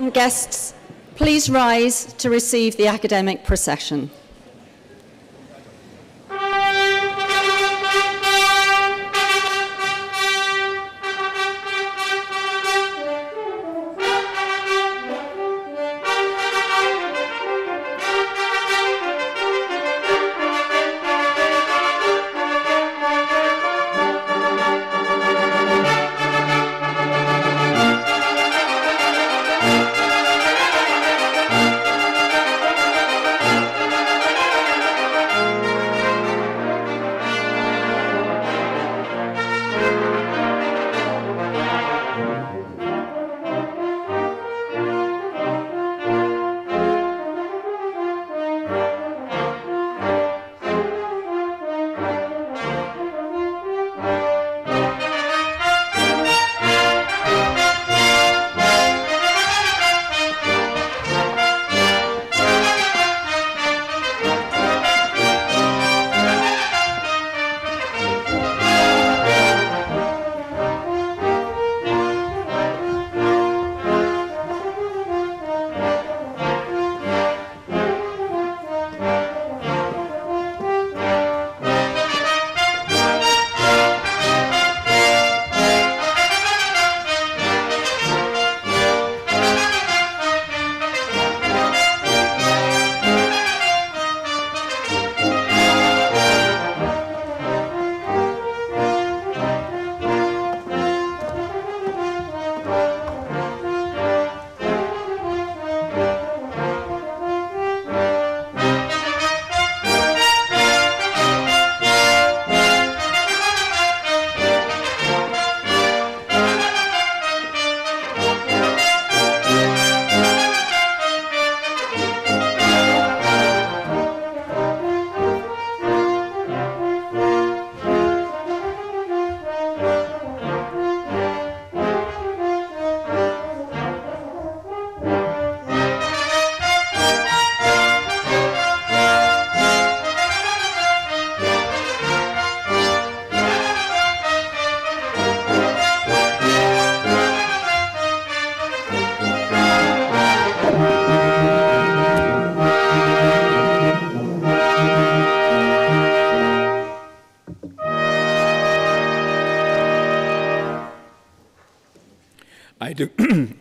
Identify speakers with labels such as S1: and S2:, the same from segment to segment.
S1: and guests, please rise to receive the academic procession.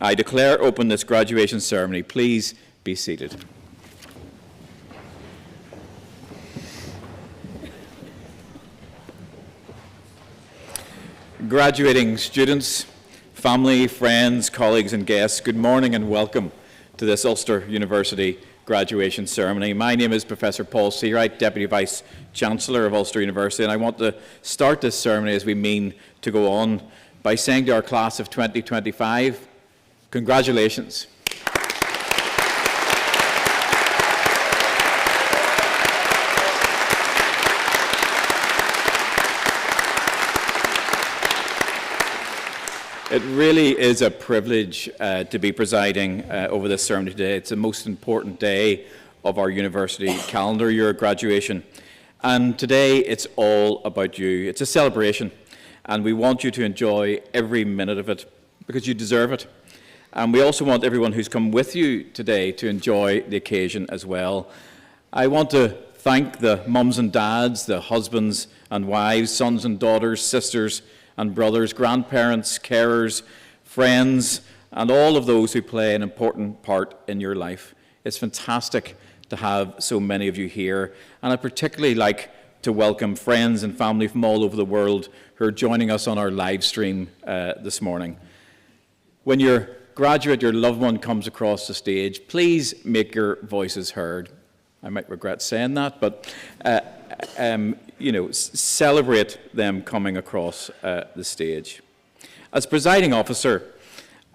S2: I declare open this graduation ceremony. Please be seated. Graduating students, family, friends, colleagues and guests, good morning and welcome to this Ulster University graduation ceremony. My name is Professor Paul Seawright, Deputy Vice-Chancellor of Ulster University, and I want to start this ceremony as we mean to go on by saying to our class of 2025, congratulations. It really is a privilege to be presiding over this ceremony today. It's the most important day of our university calendar year graduation. And today it's all about you. It's a celebration. And we want you to enjoy every minute of it because you deserve it. And we also want everyone who's come with you today to enjoy the occasion as well. I want to thank the mums and dads, the husbands and wives, sons and daughters, sisters and brothers, grandparents, carers, friends, and all of those who play an important part in your life. It's fantastic to have so many of you here. And I'd particularly like to welcome friends and family from all over the world who are joining us on our live stream this morning. When your graduate, your loved one comes across the stage, please make your voices heard. I might regret saying that, but celebrate them coming across the stage. As presiding officer,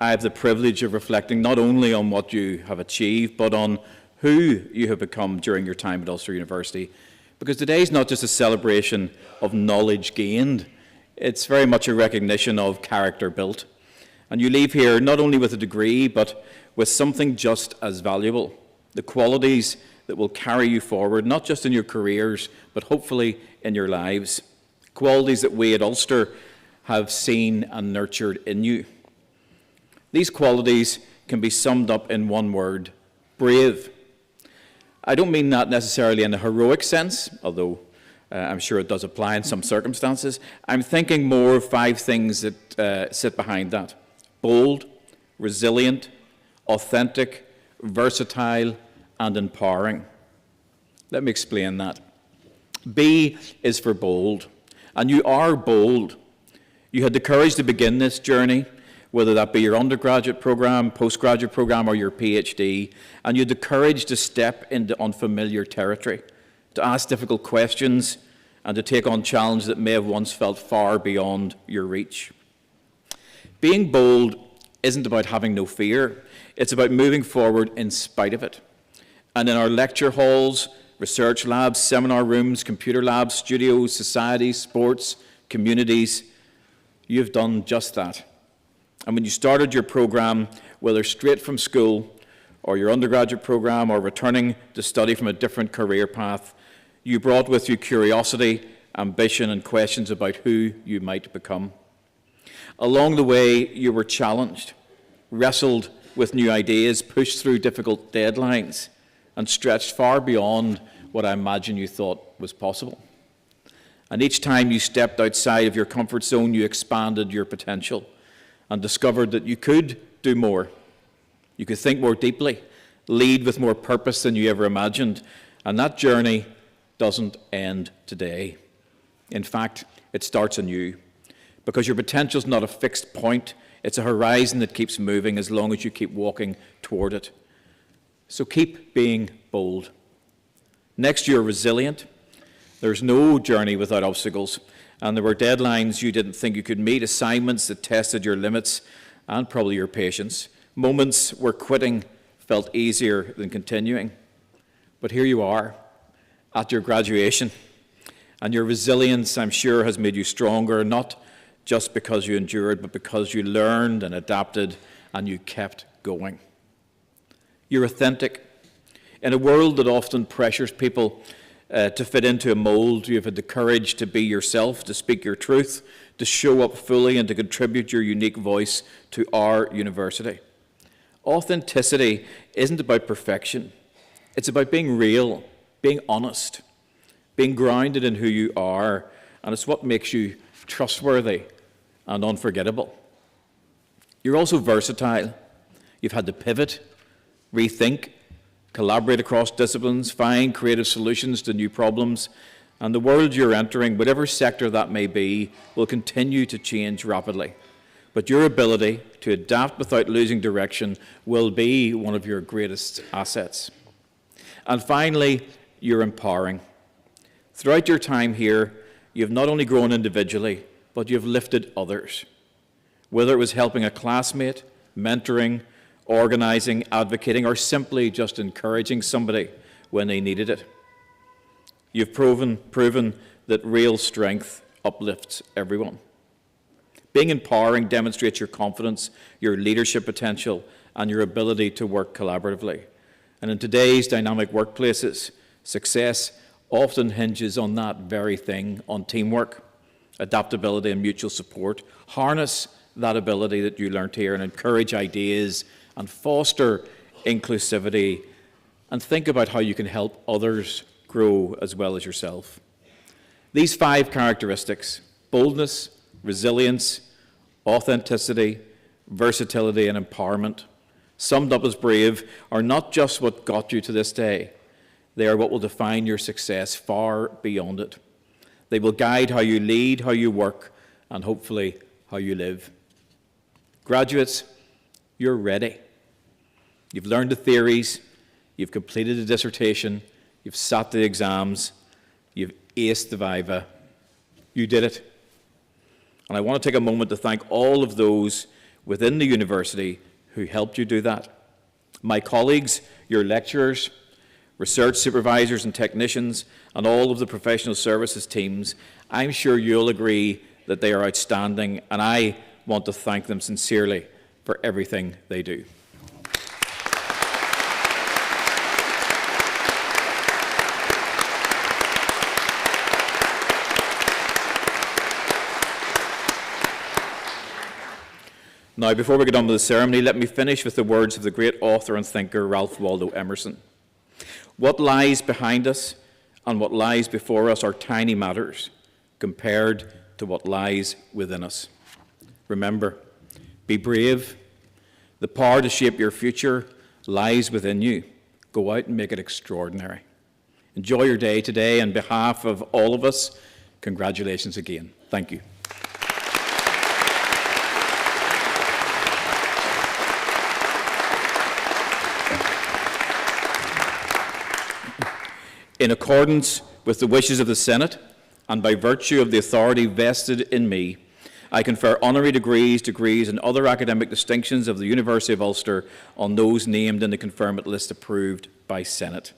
S2: I have the privilege of reflecting not only on what you have achieved, but on who you have become during your time at Ulster University. Because today is not just a celebration of knowledge gained, it's very much a recognition of character built. And you leave here not only with a degree, but with something just as valuable, the qualities that will carry you forward, not just in your careers, but hopefully in your lives. Qualities that we at Ulster have seen and nurtured in you. These qualities can be summed up in one word: brave. I don't mean that necessarily in a heroic sense, although I'm sure it does apply in some circumstances. I'm thinking more of 5 things that sit behind that: bold, resilient, authentic, versatile, and empowering. Let me explain that. B is for bold, and you are bold. You had the courage to begin this journey, whether that be your undergraduate program, postgraduate program, or your PhD, and you had the courage to step into unfamiliar territory, to ask difficult questions, and to take on challenges that may have once felt far beyond your reach. Being bold isn't about having no fear. It's about moving forward in spite of it. And in our lecture halls, research labs, seminar rooms, computer labs, studios, societies, sports, communities, you've done just that. And when you started your program, whether straight from school or your undergraduate program or returning to study from a different career path, you brought with you curiosity, ambition, and questions about who you might become. Along the way, you were challenged, wrestled with new ideas, pushed through difficult deadlines, and stretched far beyond what I imagine you thought was possible. And each time you stepped outside of your comfort zone, you expanded your potential and discovered that you could do more. You could think more deeply, lead with more purpose than you ever imagined, and that journey doesn't end today. In fact, it starts anew, because your potential is not a fixed point. It's a horizon that keeps moving as long as you keep walking toward it. So keep being bold. Next, you're resilient. There's no journey without obstacles, and there were deadlines you didn't think you could meet, assignments that tested your limits and probably your patience, moments where quitting felt easier than continuing. But here you are at your graduation, and your resilience, I'm sure, has made you stronger, not just because you endured, but because you learned and adapted and you kept going. You're authentic. In a world that often pressures people to fit into a mold, you've had the courage to be yourself, to speak your truth, to show up fully, and to contribute your unique voice to our university. Authenticity isn't about perfection. It's about being real, being honest, being grounded in who you are, and it's what makes you trustworthy and unforgettable. You're also versatile. You've had to pivot, rethink, collaborate across disciplines, find creative solutions to new problems, and the world you're entering, whatever sector that may be, will continue to change rapidly. But your ability to adapt without losing direction will be one of your greatest assets. And finally, you're empowering. Throughout your time here, you've not only grown individually, but you've lifted others. Whether it was helping a classmate, mentoring, organising, advocating, or simply just encouraging somebody when they needed it. You've proven that real strength uplifts everyone. Being empowering demonstrates your confidence, your leadership potential, and your ability to work collaboratively. And in today's dynamic workplaces, success often hinges on that very thing, on teamwork, adaptability, and mutual support. Harness that ability that you learned here and encourage ideas and foster inclusivity, and think about how you can help others grow as well as yourself. These 5 characteristics: boldness, resilience, authenticity, versatility, and empowerment, summed up as brave, are not just what got you to this day. They are what will define your success far beyond it. They will guide how you lead, how you work, and hopefully how you live. Graduates, you're ready. You've learned the theories, you've completed the dissertation, you've sat the exams, you've aced the viva. You did it. And I want to take a moment to thank all of those within the university who helped you do that. My colleagues, your lecturers, research supervisors and technicians, and all of the professional services teams, I'm sure you'll agree that they are outstanding, and I want to thank them sincerely for everything they do. Now, before we get on with the ceremony, let me finish with the words of the great author and thinker Ralph Waldo Emerson. What lies behind us and what lies before us are tiny matters compared to what lies within us. Remember, be brave. The power to shape your future lies within you. Go out and make it extraordinary. Enjoy your day today. On behalf of all of us, congratulations again. Thank you. In accordance with the wishes of the Senate, and by virtue of the authority vested in me, I confer honorary degrees, and other academic distinctions of the University of Ulster on those named in the conferment list approved by Senate.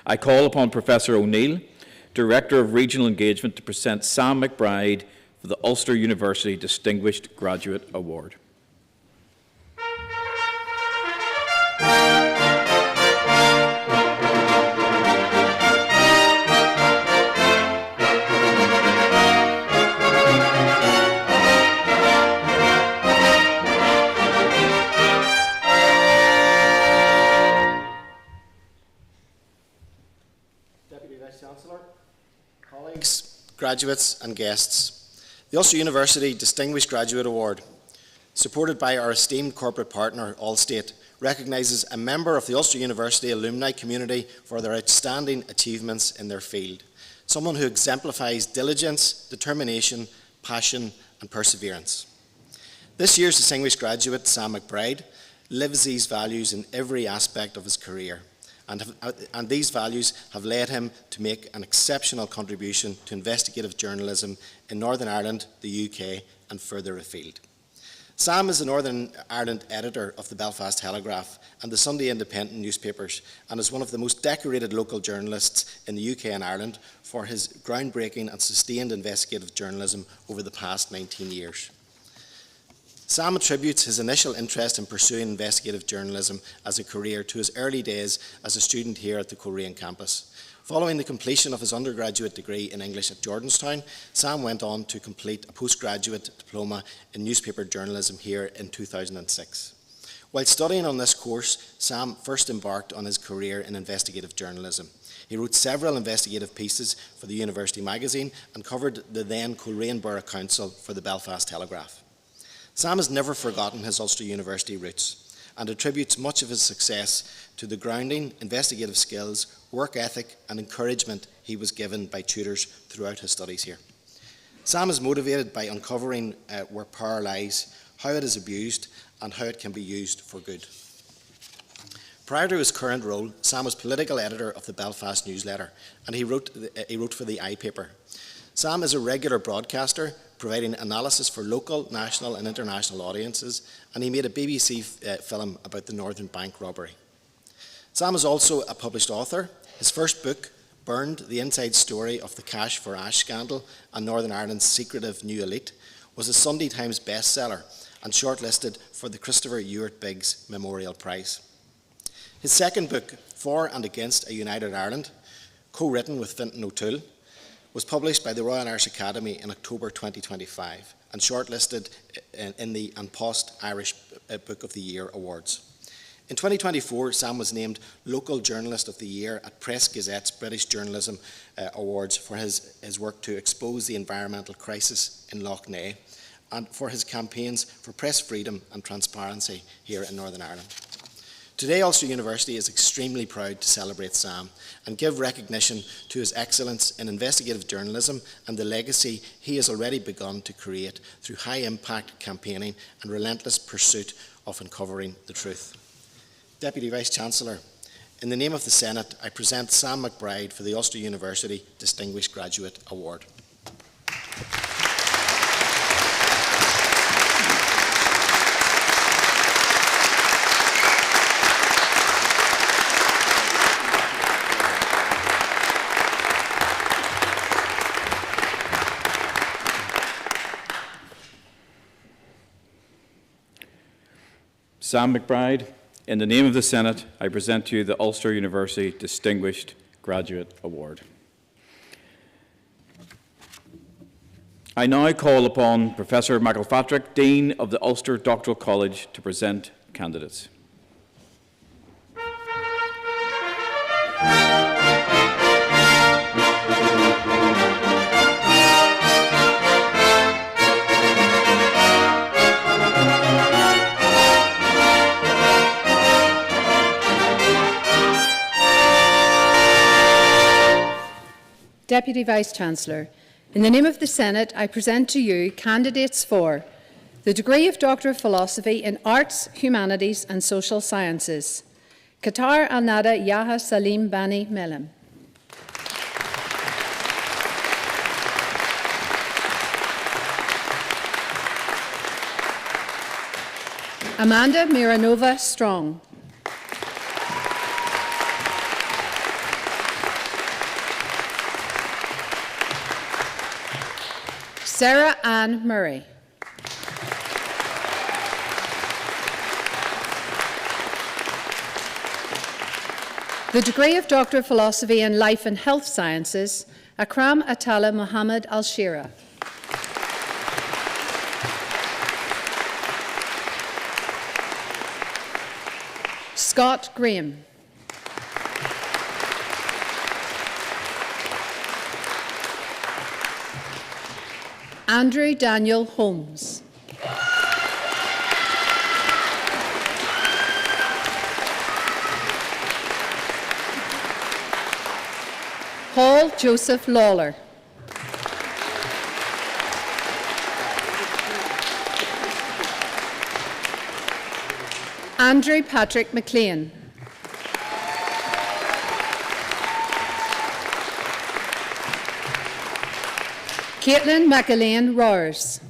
S2: I call upon Professor O'Neill, Director of Regional Engagement, to present Sam McBride for the Ulster University Distinguished Graduate Award.
S3: Colleagues, graduates and guests, the Ulster University Distinguished Graduate Award, supported by our esteemed corporate partner Allstate, recognises a member of the Ulster University alumni community for their outstanding achievements in their field, someone who exemplifies diligence, determination, passion and perseverance. This year's distinguished graduate, Sam McBride, lives these values in every aspect of his career. And these values have led him to make an exceptional contribution to investigative journalism in Northern Ireland, the UK and further afield. Sam is the Northern Ireland editor of the Belfast Telegraph and the Sunday Independent newspapers, and is one of the most decorated local journalists in the UK and Ireland for his groundbreaking and sustained investigative journalism over the past 19 years. Sam attributes his initial interest in pursuing investigative journalism as a career to his early days as a student here at the Coleraine campus. Following the completion of his undergraduate degree in English at Jordanstown, Sam went on to complete a postgraduate diploma in newspaper journalism here in 2006. While studying on this course, Sam first embarked on his career in investigative journalism. He wrote several investigative pieces for the University magazine and covered the then Coleraine Borough Council for the Belfast Telegraph. Sam has never forgotten his Ulster University roots and attributes much of his success to the grounding, investigative skills, work ethic and encouragement he was given by tutors throughout his studies here. Sam is motivated by uncovering where power lies, how it is abused and how it can be used for good. Prior to his current role, Sam was political editor of the Belfast newsletter and he wrote for the iPaper. Sam is a regular broadcaster, providing analysis for local, national and international audiences, and he made a BBC film about the Northern Bank robbery. Sam is also a published author. His first book, Burned, the inside story of the Cash for Ash scandal and Northern Ireland's secretive new elite, was a Sunday Times bestseller and shortlisted for the Christopher Ewart Biggs Memorial Prize. His second book, For and Against a United Ireland, co-written with Fintan O'Toole, was published by the Royal Irish Academy in October 2025 and shortlisted in the An Post Irish Book of the Year Awards. In 2024, Sam was named Local Journalist of the Year at Press Gazette's British Journalism Awards for his work to expose the environmental crisis in Lough Neagh and for his campaigns for press freedom and transparency here in Northern Ireland. Today, Ulster University is extremely proud to celebrate Sam and give recognition to his excellence in investigative journalism and the legacy he has already begun to create through high-impact campaigning and relentless pursuit of uncovering the truth. Deputy Vice-Chancellor, in the name of the Senate, I present Sam McBride for the Ulster University Distinguished Graduate Award.
S2: Sam McBride, in the name of the Senate, I present to you the Ulster University Distinguished Graduate Award. I now call upon Professor McElfatrick, Dean of the Ulster Doctoral College, to present candidates.
S4: Deputy Vice-Chancellor, in the name of the Senate, I present to you candidates for the degree of Doctor of Philosophy in Arts, Humanities and Social Sciences, Qatar al-Nada Yaha Salim Bani Melim. Amanda Miranova Strong. Sarah Ann Murray. The degree of Doctor of Philosophy in Life and Health Sciences, Akram Atala Muhammad Al-Shira. Scott Graham. Andrew Daniel Holmes. Paul Joseph Lawler. Andrew Patrick McLean. Caitlin McAlean Rowers.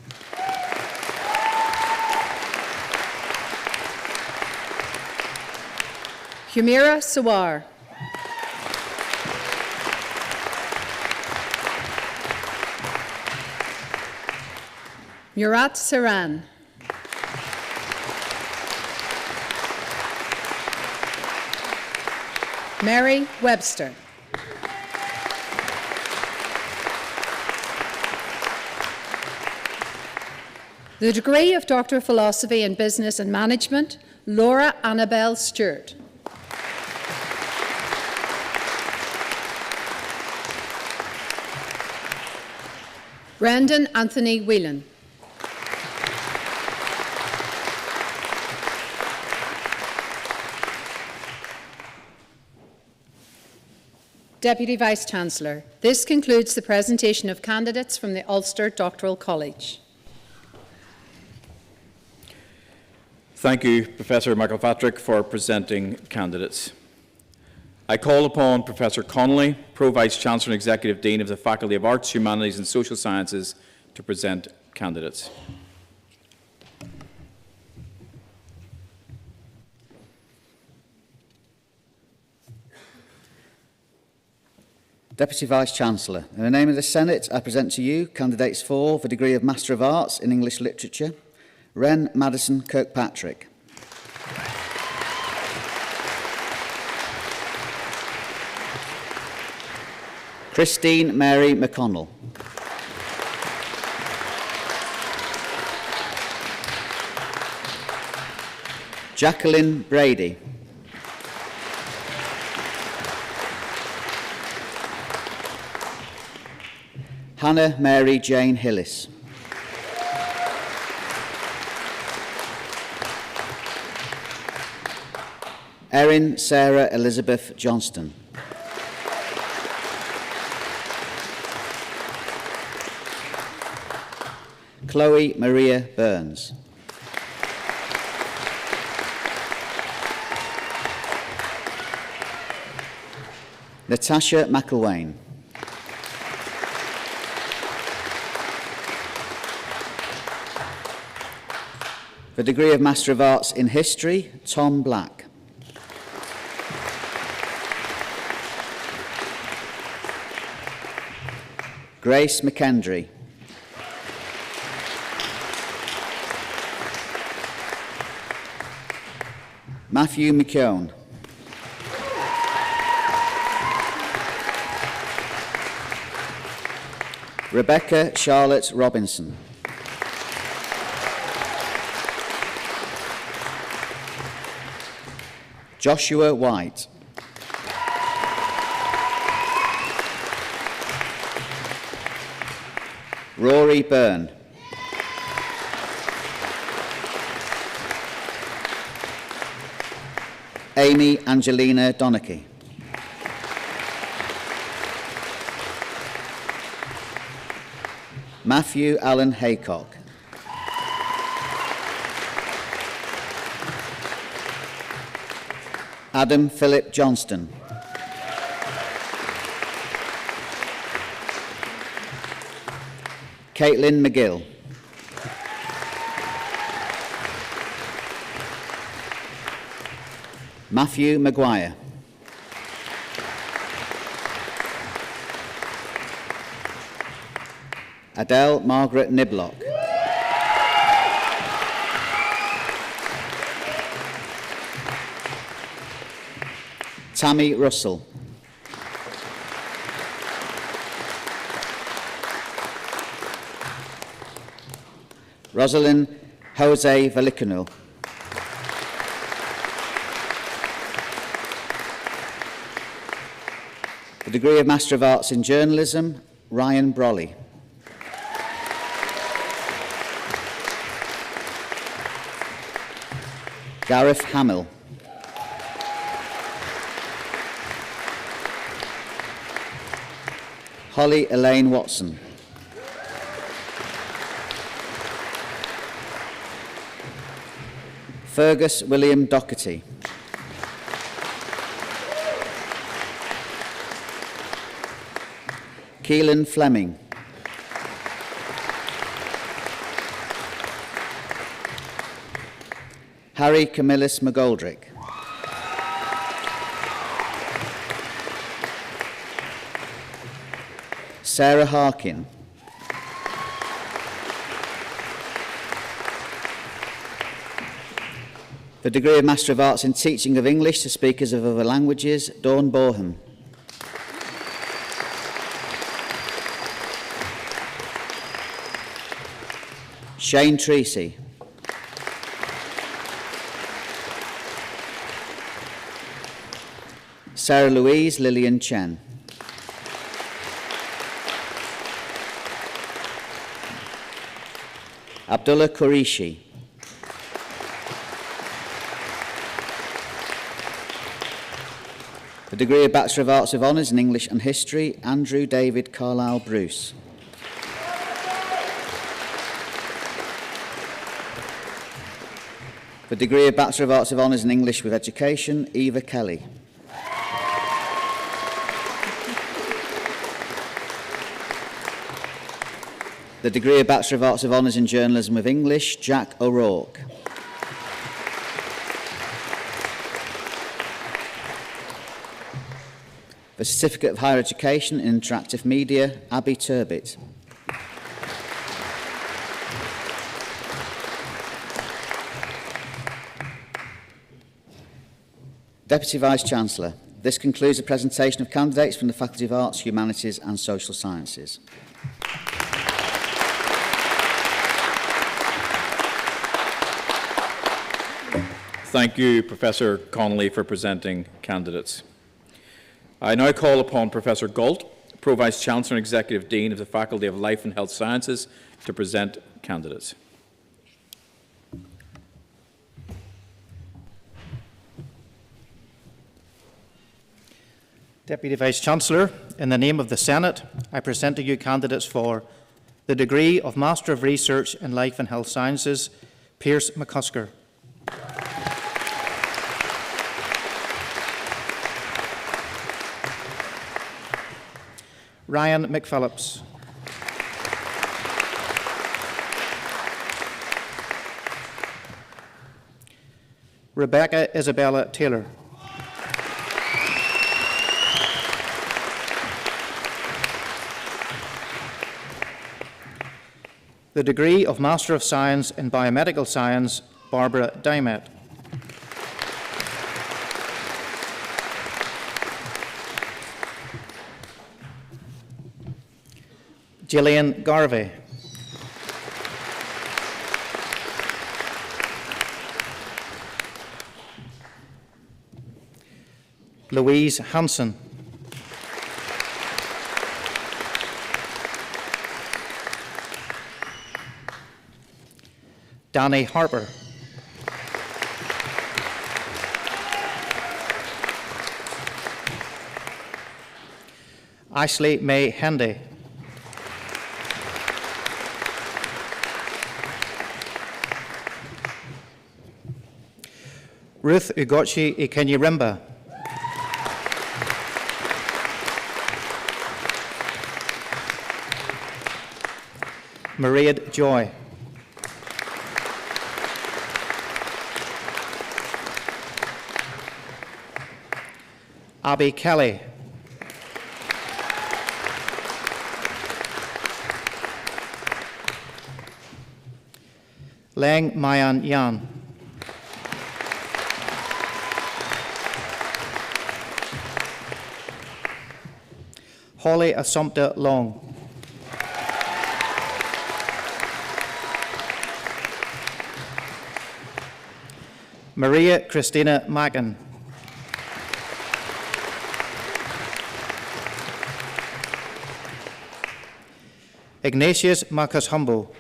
S4: Humira Sawar. Murat Saran. Mary Webster. The degree of Doctor of Philosophy in Business and Management, Laura Annabelle Stewart. Brendan Anthony Whelan. Deputy Vice-Chancellor, this concludes the presentation of candidates from the Ulster Doctoral College.
S2: Thank you, Professor McElfatrick, for presenting candidates. I call upon Professor Connolly, Pro-Vice-Chancellor and Executive Dean of the Faculty of Arts, Humanities and Social Sciences, to present candidates.
S5: Deputy Vice-Chancellor, in the name of the Senate, I present to you candidates for the degree of Master of Arts in English Literature, Wren Madison Kirkpatrick. Christine Mary McConnell. Jacqueline Brady. Hannah Mary Jane Hillis. Erin Sarah Elizabeth Johnston. Chloe Maria Burns. Natasha McElwain. The degree of Master of Arts in History, Tom Black. Grace McKendry. Matthew McKeown. Rebecca Charlotte Robinson. Joshua White. Rory Byrne. Amy Angelina Donachie. Matthew Allen Haycock. Adam Philip Johnston. Caitlin McGill. Matthew Maguire. Adele Margaret Niblock. Tammy Russell. Rosalind Jose Valicano. The degree of Master of Arts in Journalism, Ryan Brolly. Gareth Hamill. Holly Elaine Watson. Fergus William Doherty. Keelan Fleming. Harry Camillus McGoldrick. Sarah Harkin. The degree of Master of Arts in Teaching of English to Speakers of Other Languages, Dawn Boreham. Shane Treacy. Sarah Louise Lillian Chen. Abdullah Qureshi. The degree of Bachelor of Arts with Honours in English and History, Andrew David Carlisle Bruce. The degree of Bachelor of Arts with Honours in English with Education, Eva Kelly. The degree of Bachelor of Arts with Honours in Journalism with English, Jack O'Rourke. The Certificate of Higher Education in Interactive Media, Abby Turbit. Deputy Vice-Chancellor, this concludes the presentation of candidates from the Faculty of Arts, Humanities and Social Sciences.
S2: Thank you, Professor Connolly, for presenting candidates. I now call upon Professor Galt, Pro Vice-Chancellor and Executive Dean of the Faculty of Life and Health Sciences, to present candidates.
S6: Deputy Vice-Chancellor, in the name of the Senate, I present to you candidates for the degree of Master of Research in Life and Health Sciences, Pierce McCusker. Ryan McPhillips. Rebecca Isabella Taylor. The degree of Master of Science in Biomedical Science, Barbara Dymet. Gillian Garvey. Louise Hansen. Danny Harper. Ashley May Hendy. Ruth Ugochi Ikenyiremba. Maria Joy. Abby Kelly. Lang Mayan Yan. Holly Assumpta Long. Maria Christina Mackin. Ignatius Marcus Humble.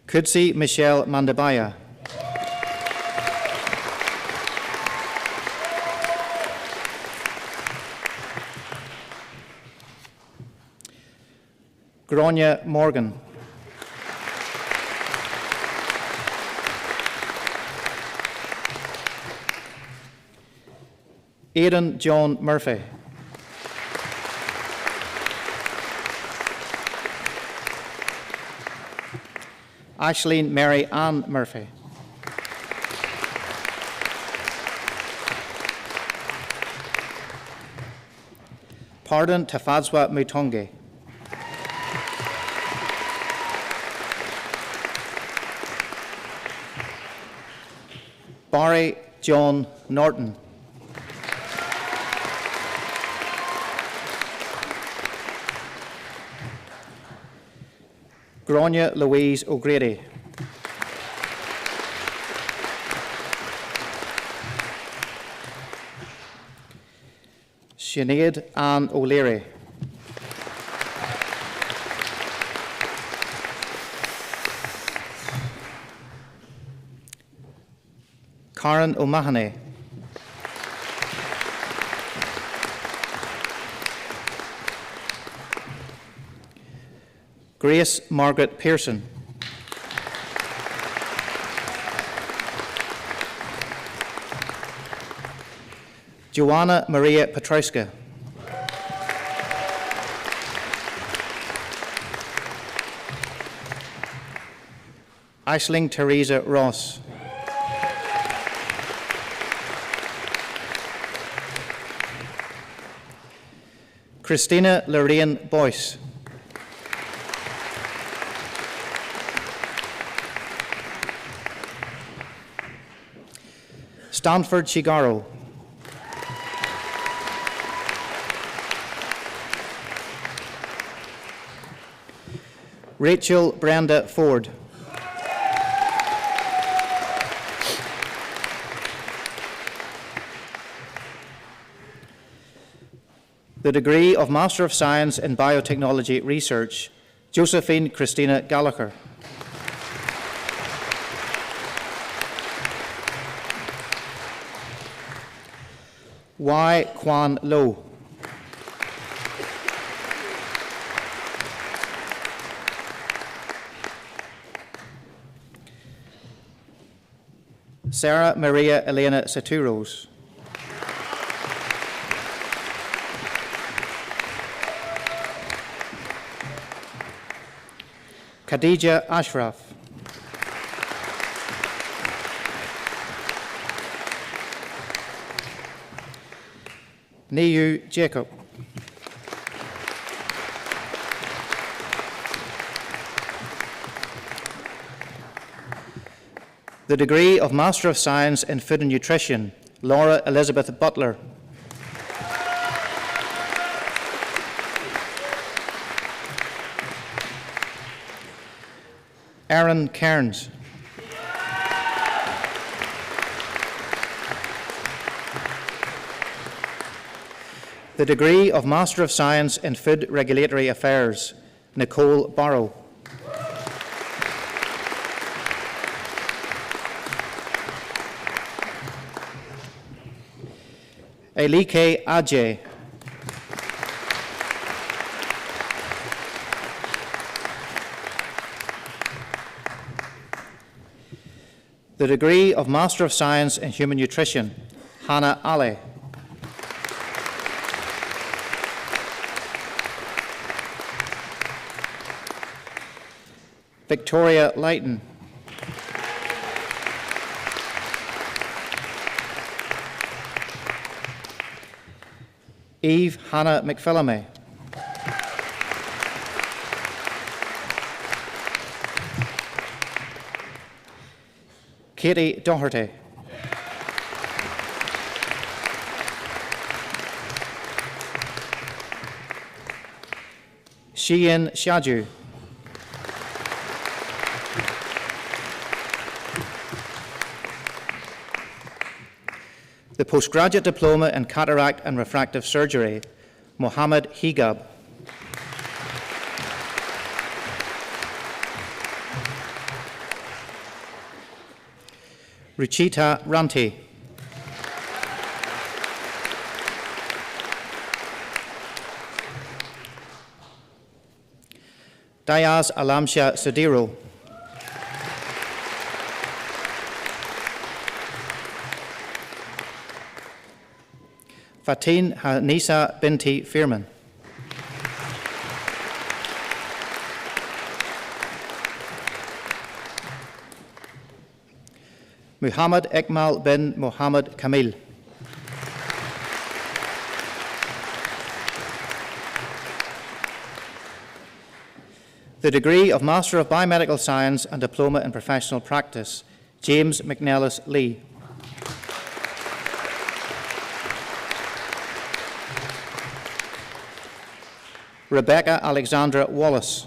S6: Kudsi Michelle Mandabaya. Grania Morgan. Aidan John Murphy. Aisling Mary Ann Murphy. Pardon Tafadzwa Mutonge. Barry John Norton. Grania Louise O'Grady. Sinead Ann O'Leary. Karen O'Mahony. Grace Margaret Pearson. Joanna Maria Petrowska. Aisling Teresa Ross. Christina Lorraine Boyce. Stanford Shigaro. Rachel Brenda Ford. The degree of Master of Science in Biotechnology Research, Josephine Christina Gallagher. Y. Kwan Lo. Sarah Maria Elena Saturos. Khadija Ashraf. Niyu Jacob. The degree of Master of Science in Food and Nutrition, Laura Elizabeth Butler. Aaron Cairns. The degree of Master of Science in Food Regulatory Affairs, Nicole Barrow. Elike Ajay. The degree of Master of Science in Human Nutrition, Hannah Ali. Victoria Leighton. Eve Hannah McPhillamy. Katie Doherty. Sheehan Shaju. The Postgraduate Diploma in Cataract and Refractive Surgery, Mohammed Higab. Ruchita Ranti. Dayaz Alamsha Sudiro. Fatin Hanisa Binti Firman. Muhammad Ekmal bin Muhammad Kamil. The degree of Master of Biomedical Science and Diploma in Professional Practice, James McNellis Lee. Rebecca Alexandra Wallace.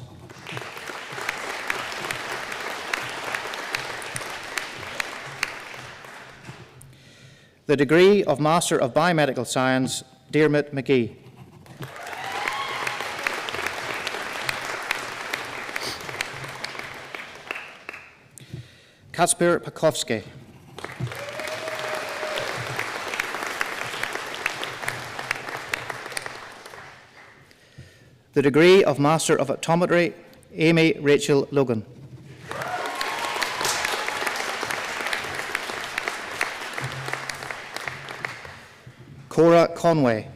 S6: The degree of Master of Biomedical Science, Dermot McGee. Kacper Pakowski. The degree of Master of Optometry, Amy Rachel Logan. Cora Conway.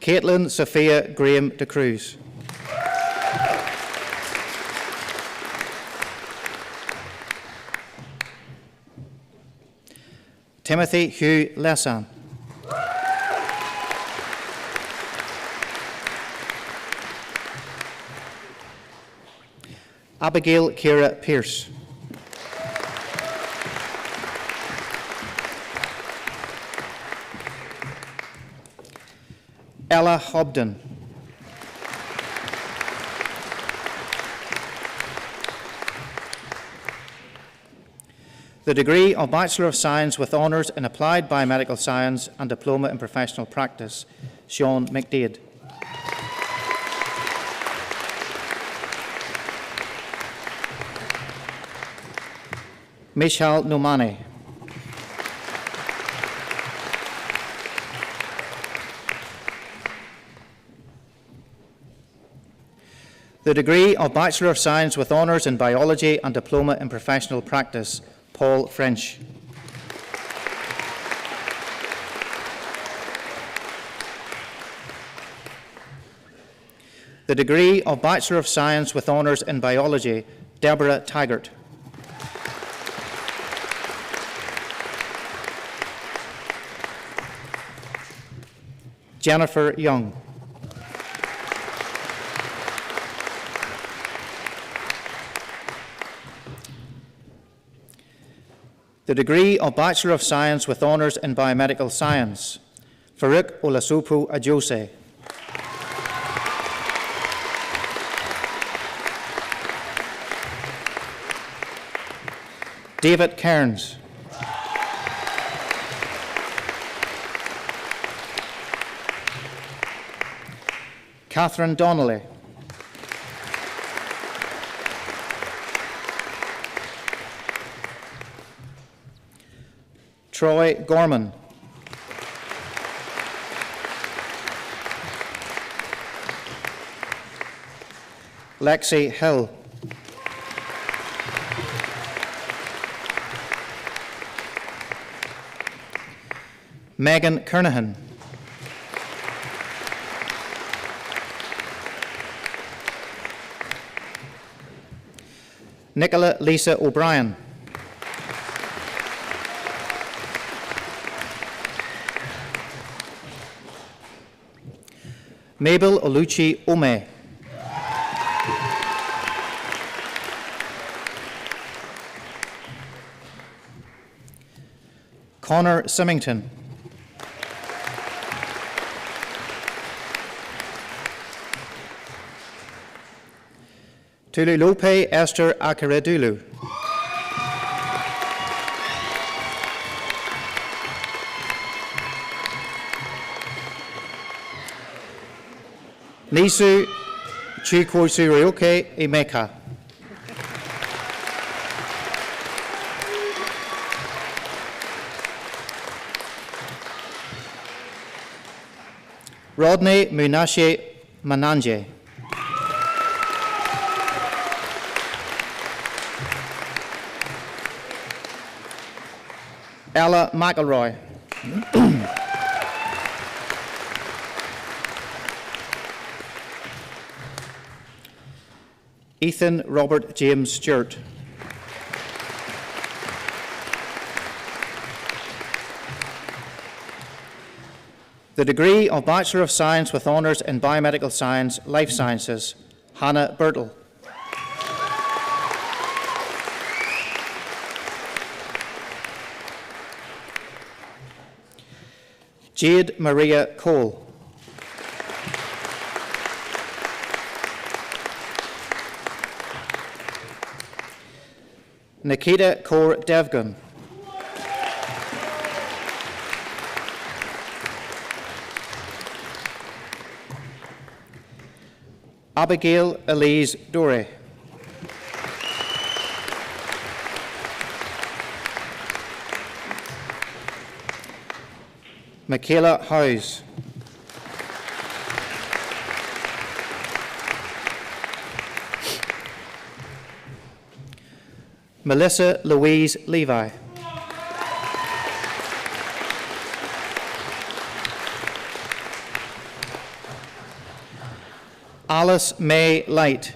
S6: Caitlin Sophia Graham de Cruz. Timothy Hugh Lessan. Abigail Kira Pierce. Ella Hobden. The degree of Bachelor of Science with Honours in Applied Biomedical Science and Diploma in Professional Practice, Sean McDade. Mishal Nomani. The degree of Bachelor of Science with Honours in Biology and Diploma in Professional Practice, Paul French. The degree of Bachelor of Science with Honours in Biology, Deborah Taggart. Jennifer Young. The degree of Bachelor of Science with Honours in Biomedical Science, Farouk Olasupu Ajose. David Cairns. Catherine Donnelly. Troy Gorman. Lexi Hill. Megan Kernahan. Nicola Lisa O'Brien. Mabel Oluchi Ome. Connor Symington. Tululope Esther Akaredulu. Nisu Chikwosurioke Emeka. Rodney Munashe Mananje. Ella McElroy. Ethan Robert James Stewart. The degree of Bachelor of Science with Honours in Biomedical Science, Life Sciences, Hannah Birtle. Jade Maria Cole. Nikita Kaur Devgan. Abigail Elise Dore. Michaela Howes. Melissa Louise Levi. Alice May Light.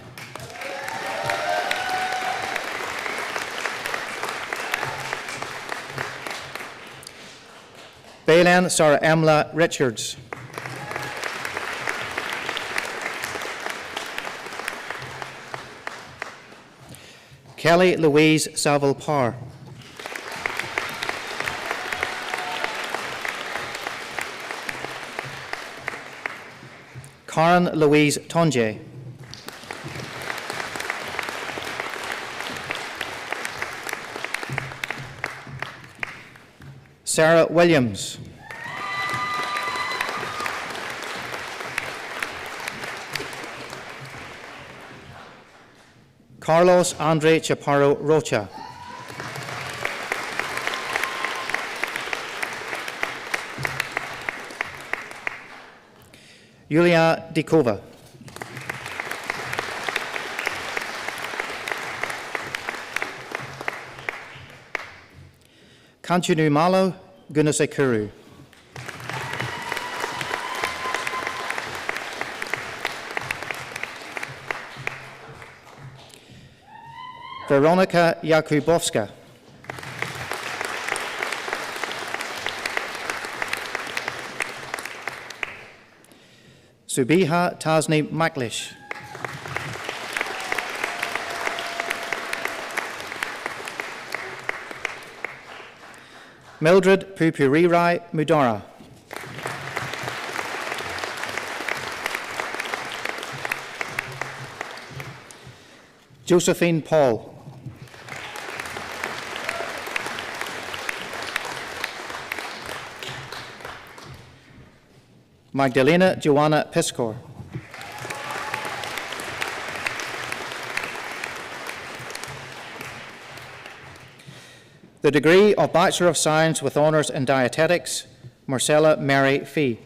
S6: Bailan Sarah Emla Richards. Kelly Louise Saville Parr. Karen Louise Tonje. Sarah Williams. Carlos Andre Chaparro Rocha. Yulia Dikova. Kanchunu Malo Gunasekuru. Veronika Jakubowska. Subiha Tasni Maklish. Mildred Pupurirai Mudara. Josephine Paul. Magdalena Joanna Piscor. The degree of Bachelor of Science with Honours in Dietetics, Marcella Mary Fee.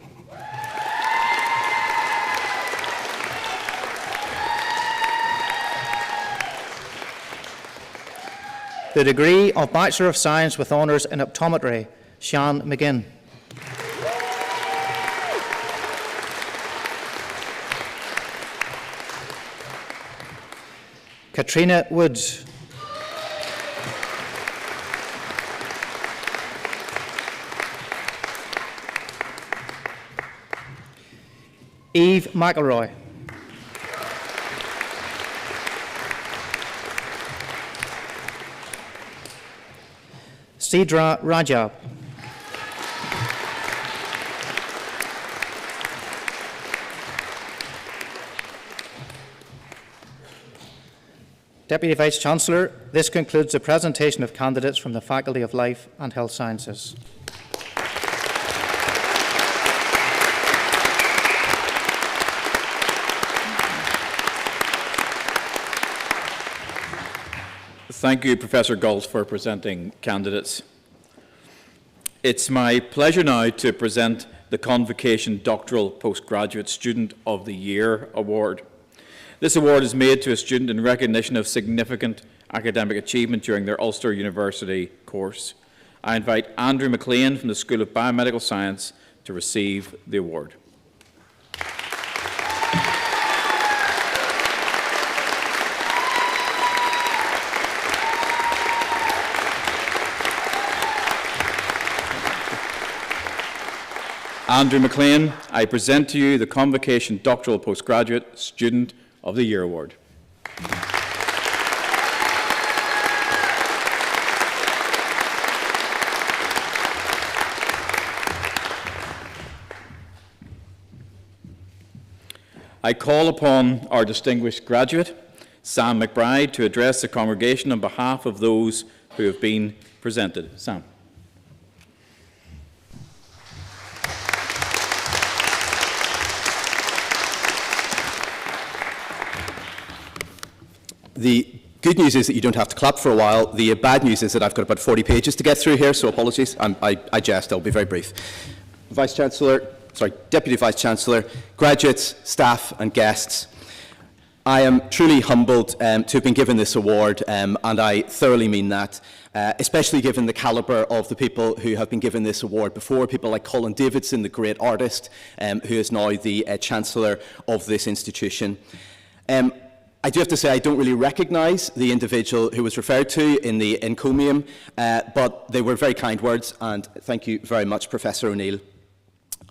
S6: The degree of Bachelor of Science with Honours in Optometry, Sian McGinn. Katrina Woods. Eve McElroy. Sidra Rajab. Deputy Vice-Chancellor, this concludes the presentation of candidates from the Faculty of Life and Health Sciences.
S2: Thank you, Professor Galt, for presenting candidates. It's my pleasure now to present the Convocation Doctoral Postgraduate Student of the Year Award. This award is made to a student in recognition of significant academic achievement during their Ulster University course. I invite Andrew McLean from the School of Biomedical Science to receive the award. Andrew McLean, I present to you the Convocation Doctoral Postgraduate Student of the Year Award. I call upon our distinguished graduate, Sam McBride, to address the congregation on behalf of those who have been presented. Sam.
S7: The good news is that you don't have to clap for a while. The bad news is that I've got about 40 pages to get through here, so apologies. I jest, I'll be very brief. Deputy Vice-Chancellor, graduates, staff and guests, I am truly humbled to have been given this award, and I thoroughly mean that, especially given the calibre of the people who have been given this award before, people like Colin Davidson, the great artist, who is now the Chancellor of this institution. I do have to say I don't really recognise the individual who was referred to in the encomium, but they were very kind words, and thank you very much, Professor O'Neill.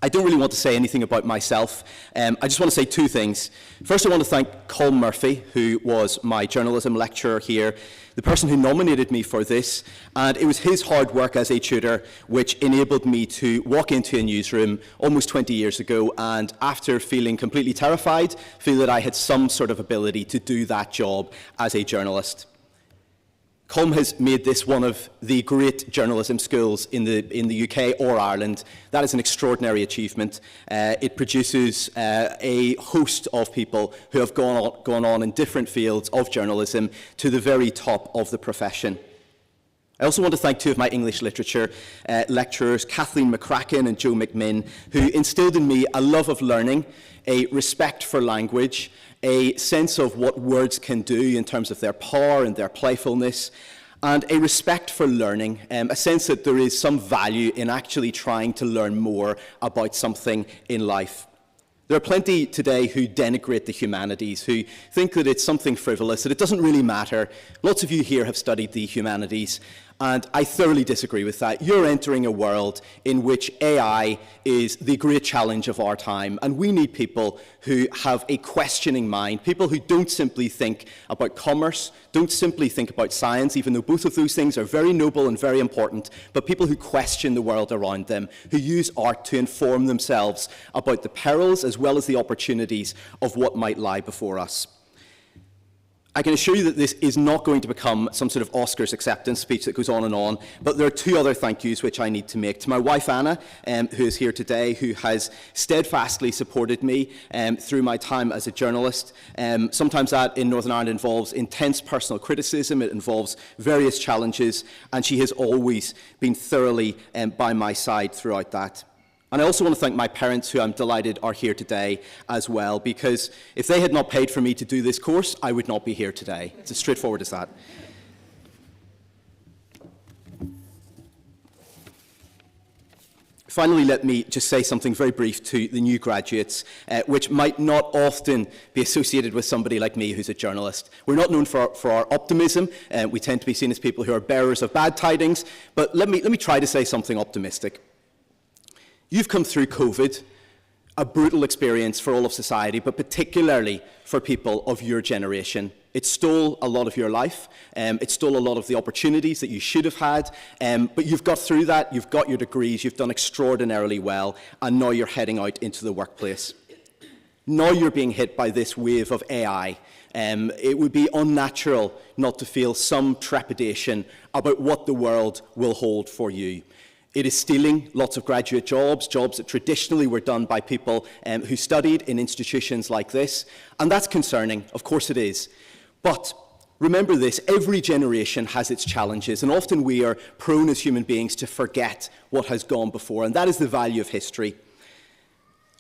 S7: I don't really want to say anything about myself. I just want to say two things. First, I want to thank Colm Murphy, who was my journalism lecturer here, the person who nominated me for this, and it was his hard work as a tutor which enabled me to walk into a newsroom almost 20 years ago and, after feeling completely terrified, feel that I had some sort of ability to do that job as a journalist. Colm has made this one of the great journalism schools in the UK or Ireland. That is an extraordinary achievement. It produces a host of people who have gone on in different fields of journalism to the very top of the profession. I also want to thank two of my English literature lecturers, Kathleen McCracken and Joe McMinn, who instilled in me a love of learning, a respect for language, a sense of what words can do in terms of their power and their playfulness, and a respect for learning, a sense that there is some value in actually trying to learn more about something in life. There are plenty today who denigrate the humanities, who think that it's something frivolous, that it doesn't really matter. Lots of you here have studied the humanities, And I thoroughly disagree with that. You're entering a world in which AI is the great challenge of our time, and we need people who have a questioning mind, people who don't simply think about commerce, don't simply think about science, even though both of those things are very noble and very important, but people who question the world around them, who use art to inform themselves about the perils as well as the opportunities of what might lie before us. I can assure you that this is not going to become some sort of Oscars acceptance speech that goes on, but there are two other thank yous which I need to make. To my wife Anna, who is here today, who has steadfastly supported me through my time as a journalist. Sometimes that in Northern Ireland involves intense personal criticism, it involves various challenges, and she has always been thoroughly by my side throughout that. And I also want to thank my parents, who I'm delighted are here today as well, because if they had not paid for me to do this course, I would not be here today. It's as straightforward as that. Finally, let me just say something very brief to the new graduates, which might not often be associated with somebody like me who's a journalist. We're not known for our optimism. We tend to be seen as people who are bearers of bad tidings. But let me try to say something optimistic. You've come through COVID, a brutal experience for all of society, but particularly for people of your generation. It stole a lot of your life. It stole a lot of the opportunities that you should have had. But you've got through that. You've got your degrees. You've done extraordinarily well. And now you're heading out into the workplace. Now you're being hit by this wave of AI. It would be unnatural not to feel some trepidation about what the world will hold for you. It is stealing lots of graduate jobs, jobs that traditionally were done by people who studied in institutions like this. And that's concerning, of course it is. But remember this, every generation has its challenges, and often we are prone as human beings to forget what has gone before, and that is the value of history.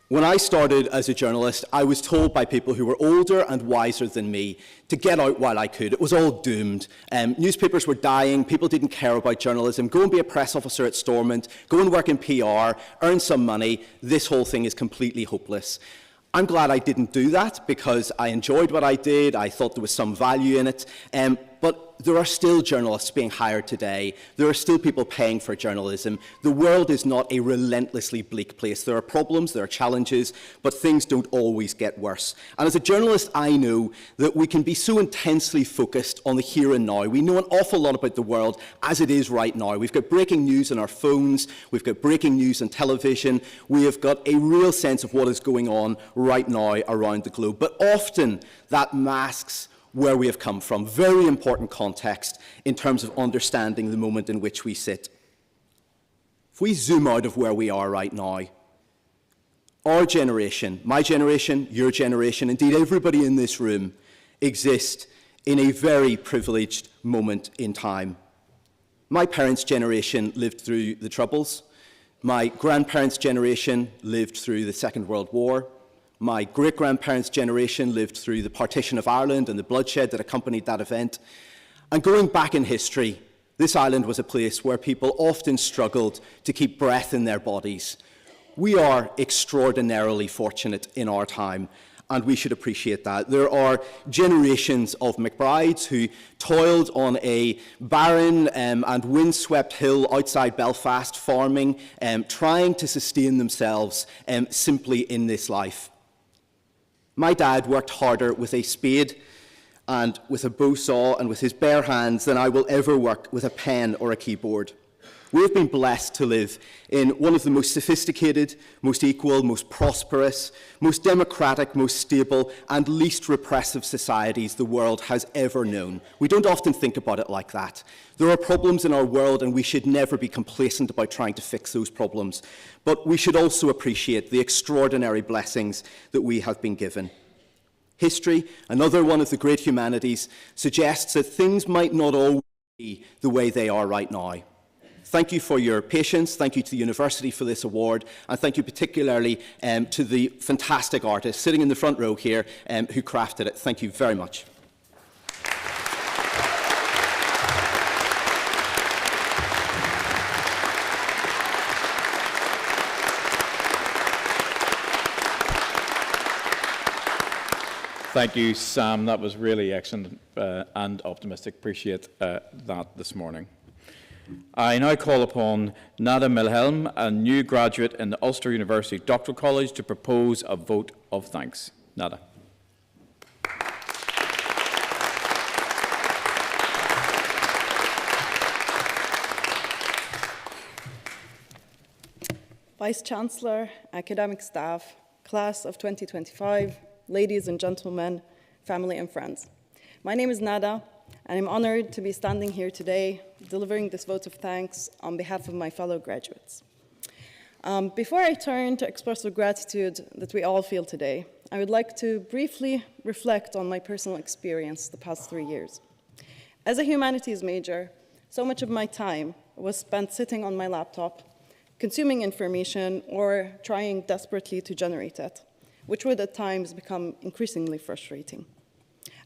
S7: When I started as a journalist, I was told by people who were older and wiser than me to get out while I could. It was all doomed. Newspapers were dying, people didn't care about journalism. Go and be a press officer at Stormont, go and work in PR, earn some money. This whole thing is completely hopeless. I'm glad I didn't do that because I enjoyed what I did. I thought there was some value in it. But there are still journalists being hired today. There are still people paying for journalism. The world is not a relentlessly bleak place. There are problems, there are challenges, but things don't always get worse. And as a journalist, I know that we can be so intensely focused on the here and now. We know an awful lot about the world as it is right now. We've got breaking news on our phones. We've got breaking news on television. We have got a real sense of what is going on right now around the globe. But often that masks where we have come from. Very important context in terms of understanding the moment in which we sit. If we zoom out of where we are right now, our generation, my generation, your generation, indeed everybody in this room, exist in a very privileged moment in time. My parents' generation lived through the Troubles. My grandparents' generation lived through the Second World War. My great-grandparents' generation lived through the partition of Ireland and the bloodshed that accompanied that event. And going back in history, this island was a place where people often struggled to keep breath in their bodies. We are extraordinarily fortunate in our time, and we should appreciate that. There are generations of McBrides who toiled on a barren and windswept hill outside Belfast, farming, trying to sustain themselves simply in this life. My dad worked harder with a spade and with a bow saw and with his bare hands than I will ever work with a pen or a keyboard. We have been blessed to live in one of the most sophisticated, most equal, most prosperous, most democratic, most stable, and least repressive societies the world has ever known. We don't often think about it like that. There are problems in our world, and we should never be complacent about trying to fix those problems. But we should also appreciate the extraordinary blessings that we have been given. History, another one of the great humanities, suggests that things might not always be the way they are right now. Thank you for your patience, thank you to the university for this award, and thank you particularly to the fantastic artists sitting in the front row here who crafted it. Thank you very much.
S2: Thank you, Sam. That was really excellent and optimistic. Appreciate that this morning. I now call upon Nada Milhelm, a new graduate in the Ulster University Doctoral College, to propose a vote of thanks. Nada.
S8: Vice-Chancellor, academic staff, class of 2025, ladies and gentlemen, family and friends. My name is Nada, and I'm honored to be standing here today delivering this vote of thanks on behalf of my fellow graduates. Before I turn to express the gratitude that we all feel today, I would like to briefly reflect on my personal experience the past 3 years. As a humanities major, so much of my time was spent sitting on my laptop, consuming information or trying desperately to generate it, which would at times become increasingly frustrating.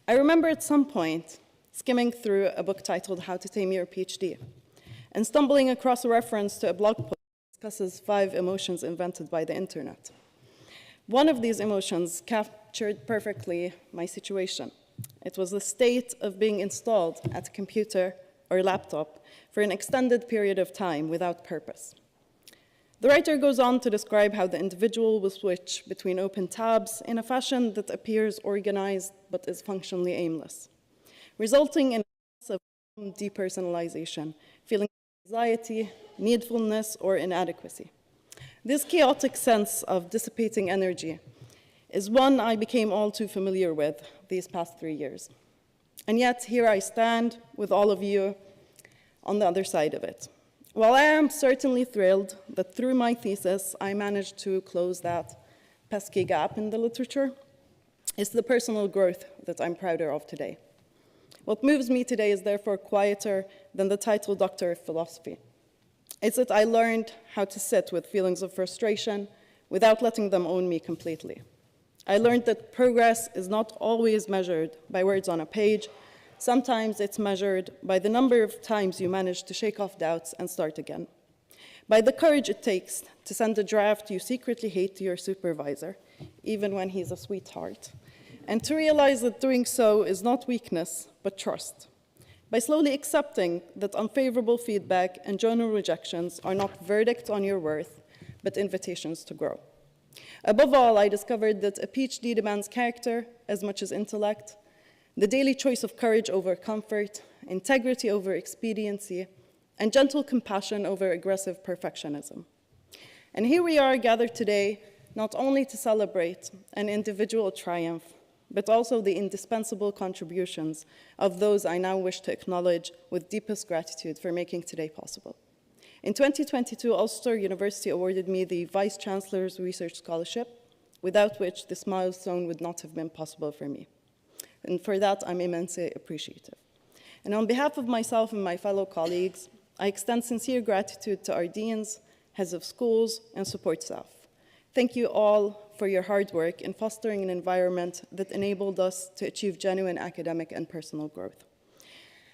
S8: I remember at some point skimming through a book titled How to Tame Your PhD and stumbling across a reference to a blog post that discusses 5 emotions invented by the internet. One of these emotions captured perfectly my situation. It was the state of being installed at a computer or laptop for an extended period of time without purpose. The writer goes on to describe how the individual will switch between open tabs in a fashion that appears organized but is functionally aimless, resulting in a sense of depersonalization, feeling anxiety, needfulness, or inadequacy. This chaotic sense of dissipating energy is one I became all too familiar with these past 3 years. And yet, here I stand with all of you on the other side of it. While I am certainly thrilled that through my thesis I managed to close that pesky gap in the literature, it's the personal growth that I'm prouder of today. What moves me today is therefore quieter than the title Doctor of Philosophy. It's that I learned how to sit with feelings of frustration without letting them own me completely. I learned that progress is not always measured by words on a page. Sometimes it's measured by the number of times you manage to shake off doubts and start again, by the courage it takes to send a draft you secretly hate to your supervisor, even when he's a sweetheart, and to realize that doing so is not weakness, but trust, by slowly accepting that unfavorable feedback and journal rejections are not verdicts on your worth, but invitations to grow. Above all, I discovered that a PhD demands character as much as intellect, the daily choice of courage over comfort, integrity over expediency, and gentle compassion over aggressive perfectionism. And here we are gathered today, not only to celebrate an individual triumph, but also the indispensable contributions of those I now wish to acknowledge with deepest gratitude for making today possible. In 2022, Ulster University awarded me the Vice-Chancellor's Research Scholarship, without which this milestone would not have been possible for me. And for that, I'm immensely appreciative. And on behalf of myself and my fellow colleagues, I extend sincere gratitude to our deans, heads of schools, and support staff. Thank you all for your hard work in fostering an environment that enabled us to achieve genuine academic and personal growth.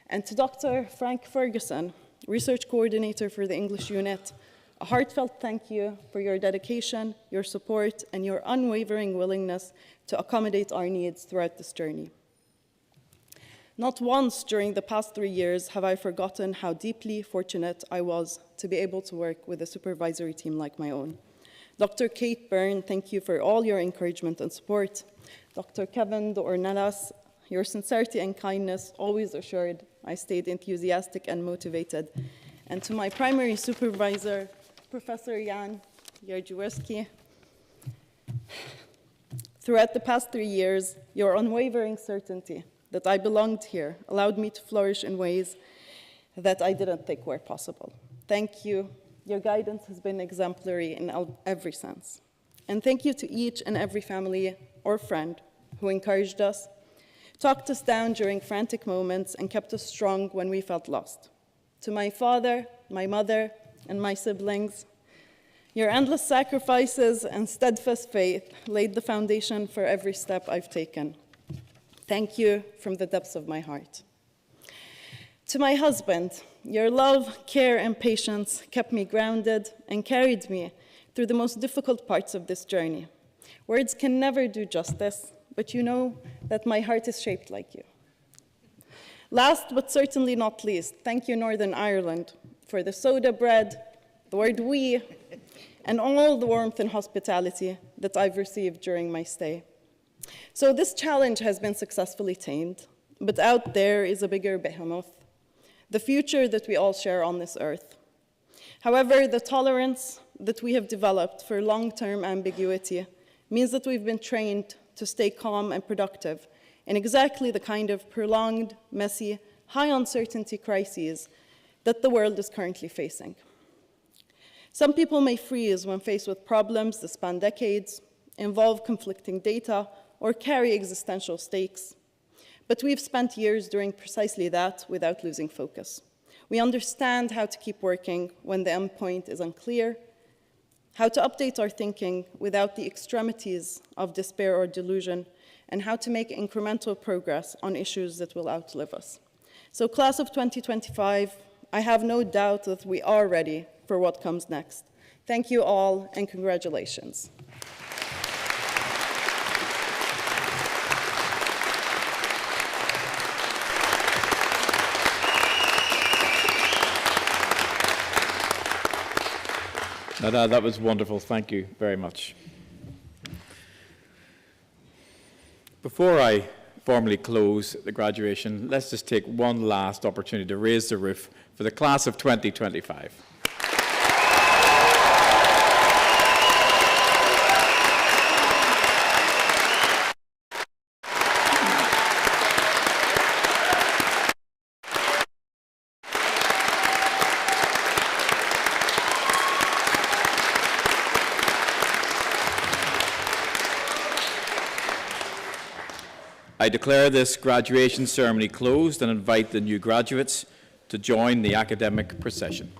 S8: And to Dr. Frank Ferguson, Research Coordinator for the English Unit, a heartfelt thank you for your dedication, your support, and your unwavering willingness to accommodate our needs throughout this journey. Not once during the past 3 years have I forgotten how deeply fortunate I was to be able to work with a supervisory team like my own. Dr. Kate Byrne, thank you for all your encouragement and support. Dr. Kevin de Ornelas, your sincerity and kindness always assured I stayed enthusiastic and motivated. And to my primary supervisor, Professor Jan Jardziewski, throughout the past 3 years, your unwavering certainty that I belonged here allowed me to flourish in ways that I didn't think were possible. Thank you. Your guidance has been exemplary in every sense. And thank you to each and every family or friend who encouraged us, talked us down during frantic moments, and kept us strong when we felt lost. To my father, my mother, and my siblings, your endless sacrifices and steadfast faith laid the foundation for every step I've taken. Thank you from the depths of my heart. To my husband, your love, care, and patience kept me grounded and carried me through the most difficult parts of this journey. Words can never do justice, but you know that my heart is shaped like you. Last but certainly not least, thank you, Northern Ireland, for the soda bread, the word we, and all the warmth and hospitality that I've received during my stay. So this challenge has been successfully tamed, but out there is a bigger behemoth, the future that we all share on this earth. However, the tolerance that we have developed for long-term ambiguity means that we've been trained to stay calm and productive in exactly the kind of prolonged, messy, high uncertainty crises that the world is currently facing. Some people may freeze when faced with problems that span decades, involve conflicting data, or carry existential stakes. But we've spent years doing precisely that without losing focus. We understand how to keep working when the endpoint is unclear, how to update our thinking without the extremities of despair or delusion, and how to make incremental progress on issues that will outlive us. So, class of 2025, I have no doubt that we are ready for what comes next. Thank you all, and congratulations.
S2: Nada, that was wonderful. Thank you very much. Before I formally close the graduation, let's just take one last opportunity to raise the roof for the class of 2025. I declare this graduation ceremony closed and invite the new graduates to join the academic procession.